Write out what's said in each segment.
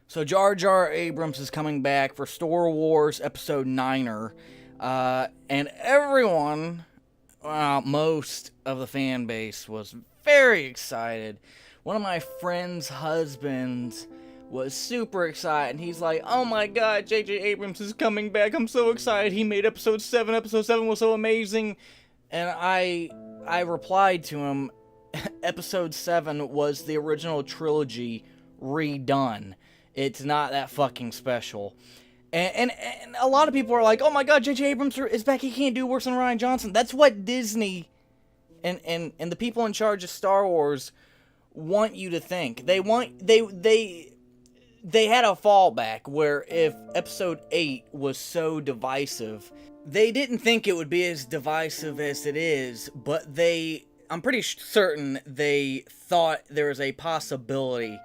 So Jar Jar Abrams is coming back for Star Wars Episode 9er, and everyone, most of the fan base was very excited. One of my friend's husbands was super excited, and he's like, "Oh my God, J.J. Abrams is coming back! I'm so excited! He made Episode 7. Episode 7 was so amazing." And I replied to him, Episode 7 was the original trilogy redone. It's not that fucking special. And a lot of people are like, "Oh my God, J.J. Abrams is back. He can't do worse than Rian Johnson." That's what Disney and the people in charge of Star Wars want you to think. They had a fallback where if Episode 8 was so divisive, they didn't think it would be as divisive as it is, but I'm pretty certain they thought there was a possibility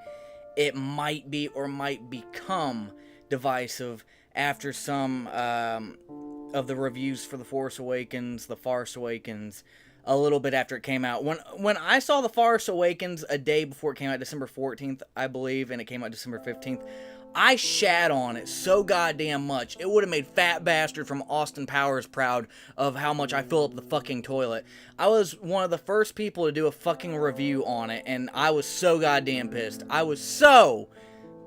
it might be or might become divisive after some of the reviews for The Force Awakens, The Farce Awakens, a little bit after it came out. When I saw The Farce Awakens a day before it came out, December 14th, I believe, and it came out December 15th, I shat on it so goddamn much. It would have made Fat Bastard from Austin Powers proud of how much I fill up the fucking toilet. I was one of the first people to do a fucking review on it, and I was so goddamn pissed. I was so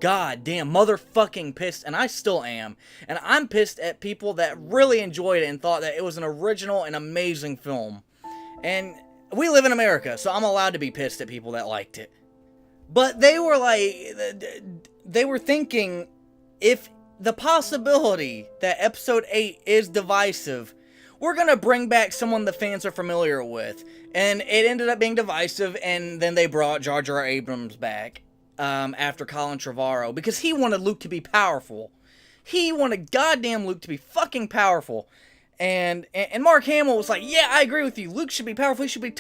goddamn motherfucking pissed, and I still am. And I'm pissed at people that really enjoyed it and thought that it was an original and amazing film. And we live in America, so I'm allowed to be pissed at people that liked it. But they were thinking, if the possibility that Episode 8 is divisive, we're gonna bring back someone the fans are familiar with. And it ended up being divisive, and then they brought Jar Jar Abrams back after Colin Trevorrow, because he wanted Luke to be powerful. He wanted goddamn Luke to be fucking powerful. And Mark Hamill was like, "Yeah, I agree with you. Luke should be powerful. He should be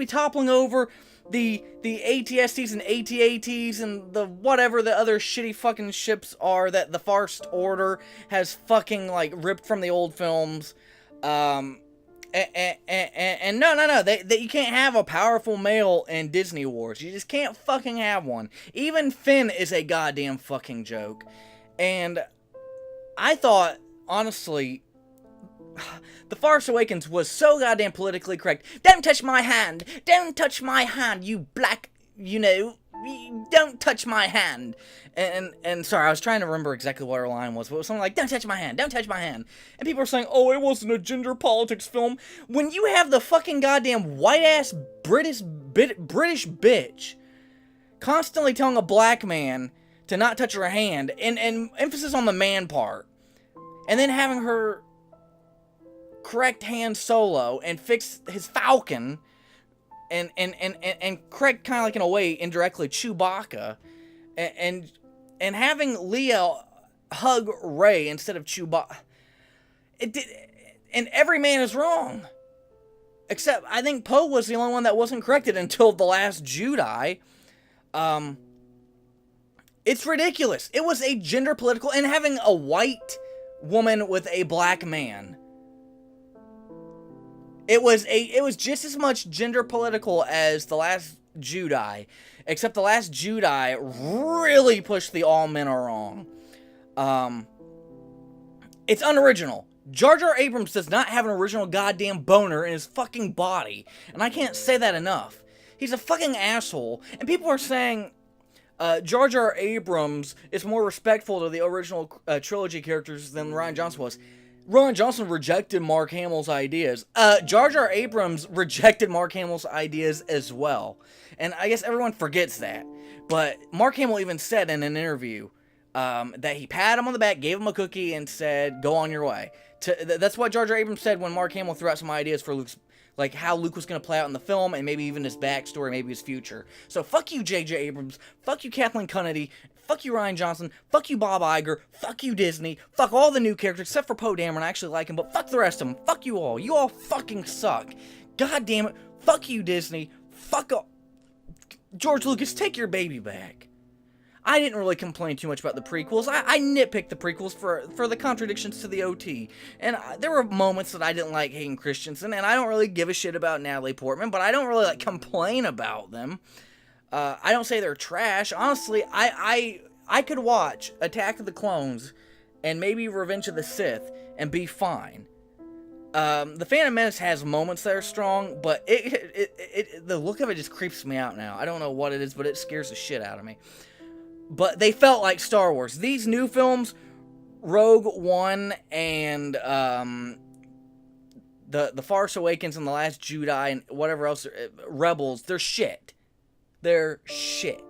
toppling over the ATSTs and AT-ATs and the whatever the other shitty fucking ships are that the First Order has fucking like ripped from the old films." And no, you can't have a powerful male in Disney Wars. You just can't fucking have one. Even Finn is a goddamn fucking joke. And I thought, honestly, The Farce Awakens was so goddamn politically correct. "Don't touch my hand! Don't touch my hand, you black, don't touch my hand." And sorry, I was trying to remember exactly what her line was, but it was something like, "Don't touch my hand, don't touch my hand." And people were saying, "Oh, it wasn't a gender politics film." When you have the fucking goddamn white-ass British bitch constantly telling a black man to not touch her hand, and emphasis on the man part, and then having her correct Han Solo and fix his Falcon and correct, kind of like in a way indirectly, Chewbacca, and having Leia hug Rey instead of Chewbacca. And every man is wrong, except I think Poe was the only one that wasn't corrected until The Last Jedi. It's ridiculous. It was a gender political, and having a white woman with a black man, It was just as much gender political as The Last Jedi, except The Last Jedi really pushed the all men are wrong. It's unoriginal. Jar Jar Abrams does not have an original goddamn boner in his fucking body, and I can't say that enough. He's a fucking asshole, and people are saying Jar Jar Abrams is more respectful to the original trilogy characters than Rian Johnson was. Rian Johnson rejected Mark Hamill's ideas. Jar Jar Abrams rejected Mark Hamill's ideas as well. And I guess everyone forgets that. But Mark Hamill even said in an interview that he patted him on the back, gave him a cookie, and said, "Go on your way." That's what Jar Jar Abrams said when Mark Hamill threw out some ideas for Luke's, like how Luke was going to play out in the film, and maybe even his backstory, maybe his future. So fuck you, J.J. Abrams. Fuck you, Kathleen Kennedy. Fuck you, Rian Johnson. Fuck you, Bob Iger. Fuck you, Disney. Fuck all the new characters, except for Poe Dameron. I actually like him, but fuck the rest of them. Fuck you all. You all fucking suck. God damn it. Fuck you, Disney. Fuck all. George Lucas, take your baby back. I didn't really complain too much about the prequels. I nitpicked the prequels for the contradictions to the OT. And there were moments that I didn't like Hayden Christensen, and I don't really give a shit about Natalie Portman, but I don't really complain about them. I don't say they're trash. Honestly, I I could watch Attack of the Clones and maybe Revenge of the Sith and be fine. The Phantom Menace has moments that are strong, but the look of it just creeps me out now. I don't know what it is, but it scares the shit out of me. But they felt like Star Wars. These new films, Rogue One and the Force Awakens and The Last Jedi and whatever else, Rebels, they're shit. They're shit.